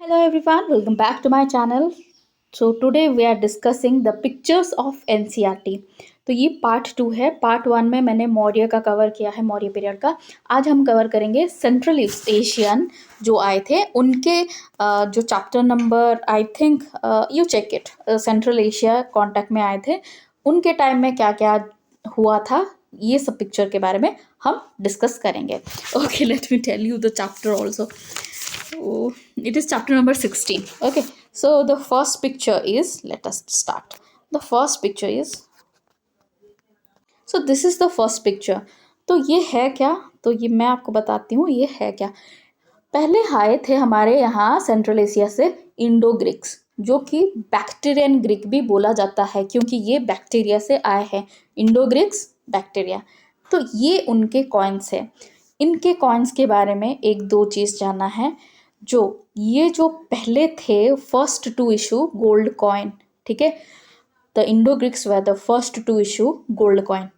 Hello everyone, welcome back to my channel. So today we are discussing the pictures of NCERT. तो ये part 2 है। Part 1 में मैंने मौर्य का कवर किया है, मौर्य पीरियड का। आज हम कवर करेंगे सेंट्रल ईस्ट एशियन जो आए थे उनके जो chapter number I think you check it, central Asia contact में आए थे, उनके टाइम में क्या क्या हुआ था, ये सब पिक्चर के बारे में हम डिस्कस करेंगे। Okay, let me tell you the chapter also. So it is chapter number 16. Okay, so the first picture is, let us start. The first picture is, so this is the first picture. तो ये है क्या? तो ये मैं आपको बताती हूँ ये है क्या. पहले आए थे हमारे यहाँ सेंट्रल एशिया से इंडो ग्रीक्स, जो कि बैक्टीरियन ग्रीक भी बोला जाता है क्योंकि ये बैक्टीरिया से आए हैं. Indo Greeks bacteria. तो ये उनके कॉइन्स है. इनके कॉइन्स के बारे में एक दो चीज़ जानना है. जो पहले थे first to issue gold coin, ठीक है. The Indo Greeks were the first to issue gold coin.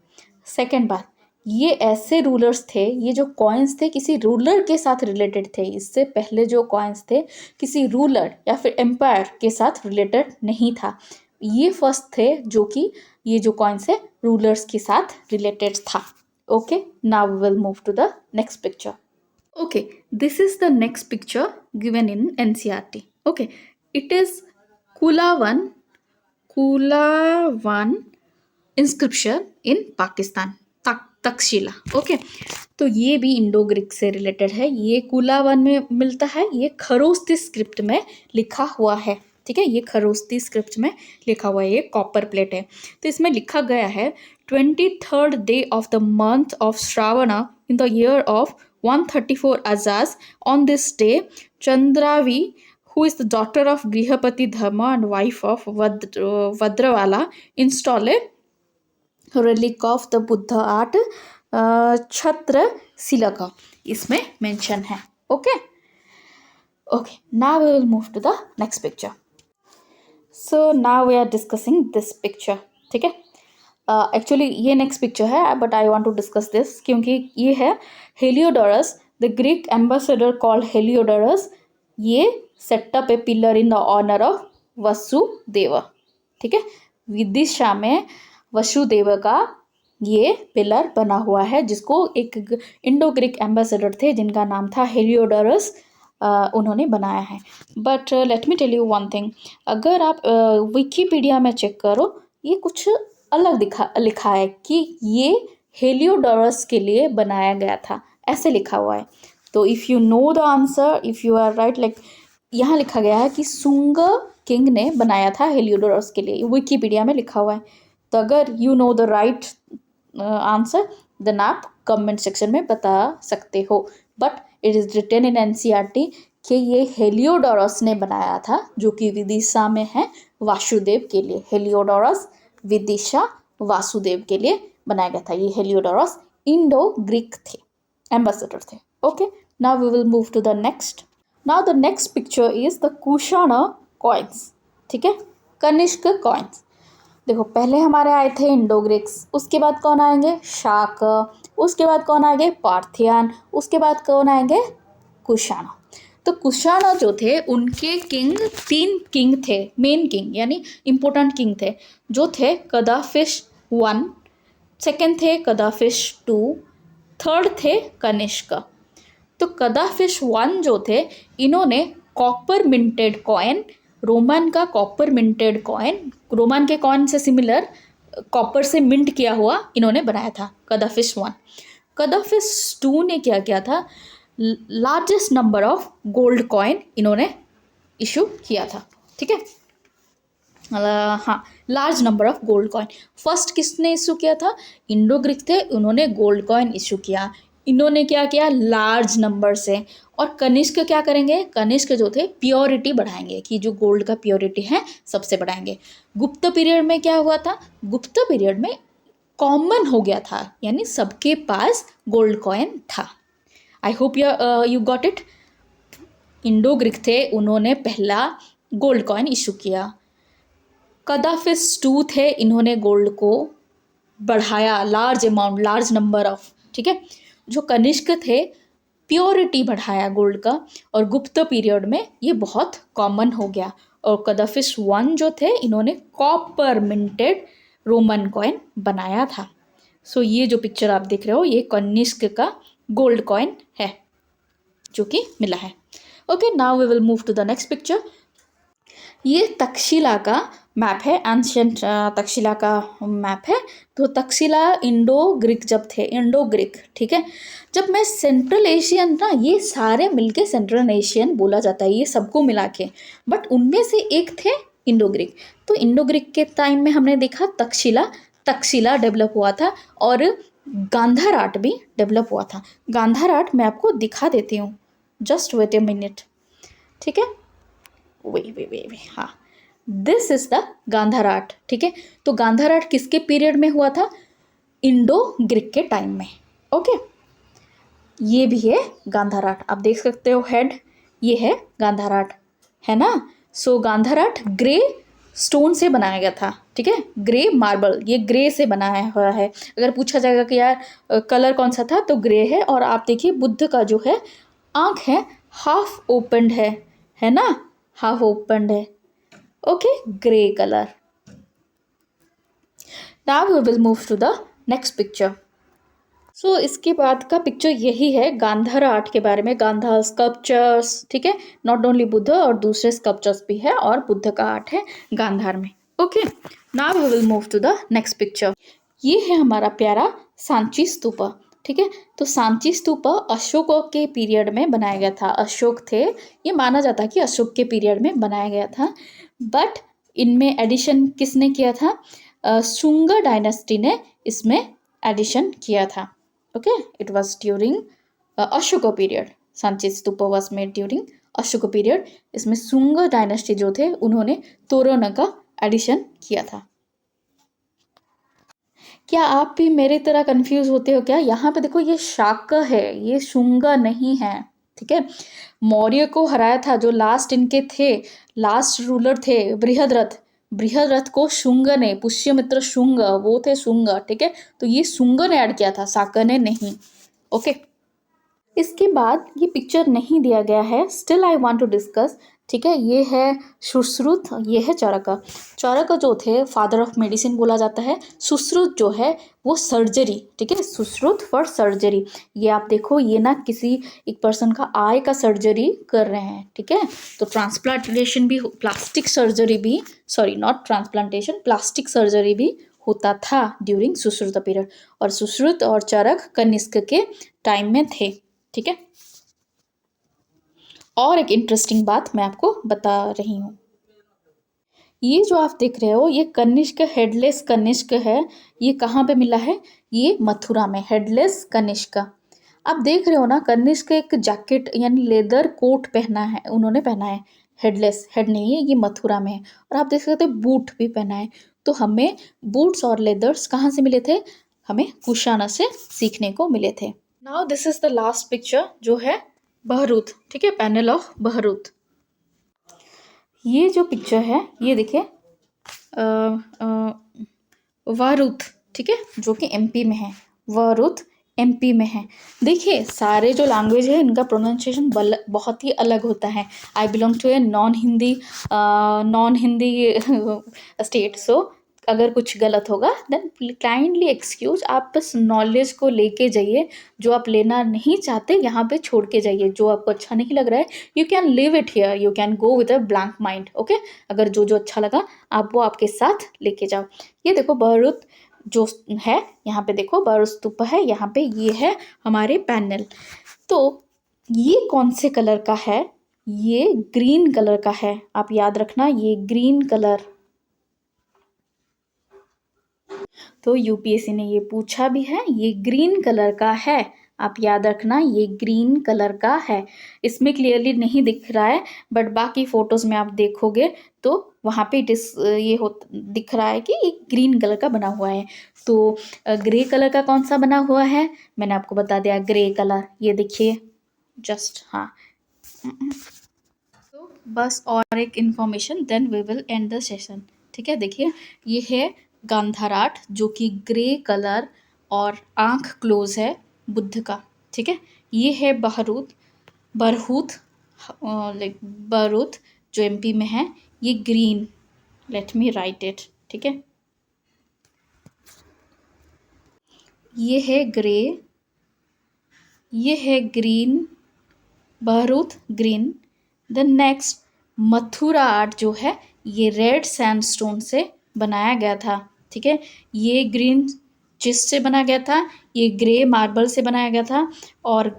Second बात, ये ऐसे रूलर्स थे, ये जो कॉइन्स थे किसी रूलर के साथ रिलेटेड थे. इससे पहले जो कॉइन्स थे किसी रूलर या फिर एम्पायर के साथ रिलेटेड नहीं था. ये फर्स्ट थे जो कि ये जो कॉइन्स है रूलर्स के साथ रिलेटेड था. Okay, now we will move to the next picture. Okay, this is the next picture given in NCERT. Okay, it is Kulawan inscription in Pakistan, Takshashila. Okay, तो ये भी इंडो ग्रीक से related है. ये कुलावन में मिलता है. ये खरोस्ती स्क्रिप्ट में लिखा हुआ है, ठीक है. ये खरोस्ती स्क्रिप्ट में लिखा हुआ है. ये कॉपर प्लेट है. तो इसमें लिखा गया है 23rd day of the month of Shravana in the year of 134 Azaz. On this day, Chandravi, who is the daughter of Grihapati Dharma and wife of Vadrawala, installed a relic of the Buddha at Chhatra Silaka. इसमें mention है. Okay okay, now we will move to the next picture. So now we are discussing this picture, ठीक है. Actually ये next picture है but I want to discuss this क्योंकि ये है Heliodorus, the Greek ambassador called Heliodorus. ये setup a pillar in the honour of Vasudev, ठीक है. विदिशा में वसुदेव का ये पिलर बना हुआ है जिसको एक इंडो ग्रीक एम्बेसडर थे जिनका नाम था हेलियोडोरस, उन्होंने बनाया है. But let me tell you one thing, अगर आप विकीपीडिया में चेक करो ये कुछ अलग लिखा है कि ये हेलियोडोरस के लिए बनाया गया था, ऐसे लिखा हुआ है. तो if you know the answer, if you are right, like यहाँ लिखा गया है कि सुंग किंग ने बनाया था हेलियोडोरस के लिए, विकीपीडिया में लिखा हुआ है. तो अगर you know the right answer then आप कमेंट सेक्शन में बता सकते हो. But it is written in NCERT कि ये हेलियोडोरस ने बनाया था जो कि विदिशा में है वासुदेव के लिए. हेलियोडोरस विदिशा वासुदेव के लिए बनाया गया था. ये हेलियोडोरस इंडो ग्रीक थे, एम्बेसडर थे. Okay, now we will move to the next. Now the next picture is the Kushan coins, ठीक है. कनिष्क कॉइन्स. देखो, पहले हमारे आए थे इंडो ग्रीक्स, उसके बाद कौन आएंगे? शाक, उसके बाद कौन आएंगे? पार्थियन, उसके बाद कौन आएंगे? कुषाण. तो कुषाण जो थे उनके किंग, 3 किंग थे, मेन किंग यानी इम्पोर्टेंट किंग थे, जो थे कदाफिश 1, सेकेंड थे कदाफिश 2, थर्ड थे कनिष्क. तो कदाफिश 1 जो थे इन्होंने कॉपर मिंटेड कॉइन, रोमन का कॉपर मिंटेड कॉइन, रोमन के कॉइन से सिमिलर कॉपर से मिंट किया हुआ इन्होंने बनाया था, कदाफिश 1. कदाफिश 2 ने क्या किया था? Largest number of gold coin इन्होंने इशू किया था, ठीक है. हाँ, large number of gold coin. First किसने इशू किया था? इंडो ग्रीक थे, उन्होंने गोल्ड कॉइन इशू किया. इन्होंने क्या किया? लार्ज नंबर से. और कनिष्क क्या करेंगे? कनिष्क जो थे प्योरिटी बढ़ाएंगे कि जो गोल्ड का प्योरिटी है सबसे बढ़ाएंगे. गुप्त पीरियड में क्या हुआ था? गुप्त पीरियड में कॉमन हो गया था, यानी सबके पास गोल्ड कॉइन था. I hope you got it. Indo Greek थे, उन्होंने पहला गोल्ड कॉइन इशू किया. कदाफिस 2 थे, इन्होंने गोल्ड को बढ़ाया, large amount, large number of, ठीक है. जो कनिष्क थे प्योरिटी बढ़ाया गोल्ड का, और गुप्त पीरियड में ये बहुत कॉमन हो गया। और कदाफिस वन जो थे, इन्होंने कॉपर मिंटेड रोमन कॉइन बनाया था। सो ये जो पिक्चर आप देख रहे हो, ये कनिष्क का गोल्ड कॉइन है जो कि मिला है। Okay, now we will move to the next picture. ये तक्षशिला का मैप है, एंशियंट तक्षशिला का मैप है। तो तक्षशिला इंडो ग्रीक जब थे, इंडो ग्रीक, ठीक है। जब मैं सेंट्रल एशियन ना, ये सारे मिलके सेंट्रल एशियन बोला जाता है, ये सबको मिला के, बट उनमें से एक थे इंडो ग्रीक। तो इंडो ग्रीक के टाइम में हमने देखा तक्षशिला डेवलप हुआ था, और गांधार आर्ट भी डेवलप हुआ था। गांधार आर्ट मैं आपको दिखा देती हूँ, जस्ट वेट ए मिनट, ठीक है। वे हाँ, this is the Gandhara art, ठीक है। तो गांधार आर्ट किसके पीरियड में हुआ था? इंडो ग्रीक के टाइम में। ओके, ये भी है गांधार आर्ट, आप देख सकते हो हेड, ये है गांधार आर्ट, है ना। सो गांधार आर्ट ग्रे स्टोन से बनाया गया था, ठीक है, ग्रे मार्बल, ये ग्रे से बनाया हुआ है। अगर पूछा जाएगा कि यार कलर कौन सा था, तो ग्रे है। और आप देखिए बुद्ध का जो है आंख है हाफ ओपन्ड है ना, हाफ ओपन्ड है। Okay, grey colour. Now we will move to the next picture. So इसके बाद का पिक्चर यही है गांधार आर्ट के बारे में, गांधार स्कल्पचर्स, ठीक है। नॉट ओनली बुद्ध, और दूसरे स्कल्पचर्स भी है, और बुद्ध का आर्ट है गांधार में। Okay, now we will move to the next picture. ये है हमारा प्यारा सांची स्तूपा, ठीक है। तो सांची स्तूपा अशोक के पीरियड में बनाया गया था। अशोक थे, ये माना जाता है कि अशोक के पीरियड में बनाया गया था, बट इनमें एडिशन किसने किया था? शुंग डायनेस्टी ने इसमें एडिशन किया था। Okay, it was during Ashok period. Sanchi stupa was made during Ashok period. इसमें शुंग डायनेस्टी जो थे, उन्होंने तोरण का एडिशन किया था। क्या आप भी मेरी तरह कंफ्यूज होते हो क्या? यहाँ पे देखो, ये शाक है, ये शुंग नहीं है, ठीक है। मौर्य को हराया था, जो लास्ट इनके थे, लास्ट रूलर थे बृहद्रथ को शुंग ने, पुष्यमित्र शुंग, वो थे शुंग, ठीक है। तो ये शुंग ने ऐड किया था, शाक ने नहीं। ओके, इसके बाद ये पिक्चर नहीं दिया गया है, still I want to discuss, ठीक है। ये है सुश्रुत, ये है चाणक्य। चाणक्य जो थे फादर ऑफ मेडिसिन बोला जाता है। सुश्रुत जो है वो सर्जरी, ठीक है, सुश्रुत फॉर सर्जरी। ये आप देखो, ये ना किसी एक पर्सन का आई का सर्जरी कर रहे हैं, ठीक है। तो ट्रांसप्लांटेशन भी, प्लास्टिक सर्जरी भी, sorry not transplantation, plastic surgery भी होता था ड्यूरिंग सुश्रुत पीरियड। और सुश्रुत और चाणक्य कनिष्क के टाइम में थे, ठीक है। और एक इंटरेस्टिंग बात मैं आपको बता रही हूँ, ये जो आप देख रहे हो, ये कनिष्क, हेडलेस कनिष्क है। ये कहाँ पे मिला है? ये मथुरा में, हेडलेस कनिष्क। आप देख रहे हो ना, कनिष्क एक जैकेट यानी लेदर कोट पहना है, उन्होंने पहना है, हेडलेस, हेड नहीं है, ये मथुरा में है। और आप देख सकते हो बूट भी पहना है। तो हमें बूट्स और लेदर्स कहाँ से मिले थे? हमें कुशाण से सीखने को मिले थे। Now this is the last picture, जो है बहरूथ, ठीक है, पैनल ऑफ बहरूथ। ये जो पिक्चर है, ये देखिए वारुथ, ठीक है, जो कि एमपी में है, वारुथ एमपी में है। देखिए सारे जो लैंग्वेज है, इनका प्रोनाउंसिएशन बहुत ही अलग होता है। I belong to a non Hindi state, so अगर कुछ गलत होगा देन काइंडली एक्सक्यूज। आप बस नॉलेज को लेके जाइए, जो आप लेना नहीं चाहते यहाँ पे छोड़ के जाइए। जो आपको अच्छा नहीं लग रहा है, you can live it here, you can go with a blank mind. Okay, अगर जो जो अच्छा लगा आप वो आपके साथ लेके जाओ। ये देखो बहरूथ जो है, यहाँ पे देखो बहरूथ स्तूप है, यहाँ पे ये है हमारे पैनल। तो ये कौन से कलर का है? ये ग्रीन कलर का है, आप याद रखना, ये ग्रीन कलर। तो यूपीएससी ने ये पूछा भी है, ये ग्रीन कलर का है, आप याद रखना, ये ग्रीन कलर का है। इसमें क्लियरली नहीं दिख रहा है, बट बाकी फोटोज में आप देखोगे तो वहाँ पे दिख रहा है कि ये ग्रीन कलर का बना हुआ है। तो ग्रे कलर का कौन सा बना हुआ है? मैंने आपको बता दिया, ग्रे कलर, ये देखिए जस्ट, हाँ। तो बस और एक information, then we will end the session, ठीक है। देखिए ये है गांधार आर्ट, जो कि ग्रे कलर और आंख क्लोज है बुद्ध का, ठीक है। ये है बहरूद, बरहूत, लाइक बरूद जो एमपी में है। ये green, let me write it, ठीक है। ये है ग्रे, ये है ग्रीन, बहरूद green. The next Mathura art जो है ये रेड सैंडस्टोन से बनाया गया था, ठीक है। ये ग्रीन चिस्ट से बनाया गया था, ये ग्रे मार्बल से बनाया गया था, और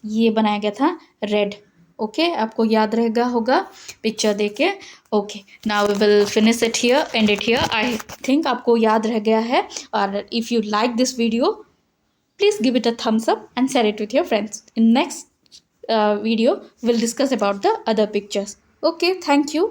ये बनाया गया था रेड। ओके, आपको याद रहेगा होगा पिक्चर देख के। Okay, now we will finish it here, and it here. I think आपको याद रह गया है। और if you like this video, please give it a thumbs up and share it with your friends. In next video, we'll discuss about the other pictures. Okay, thank you.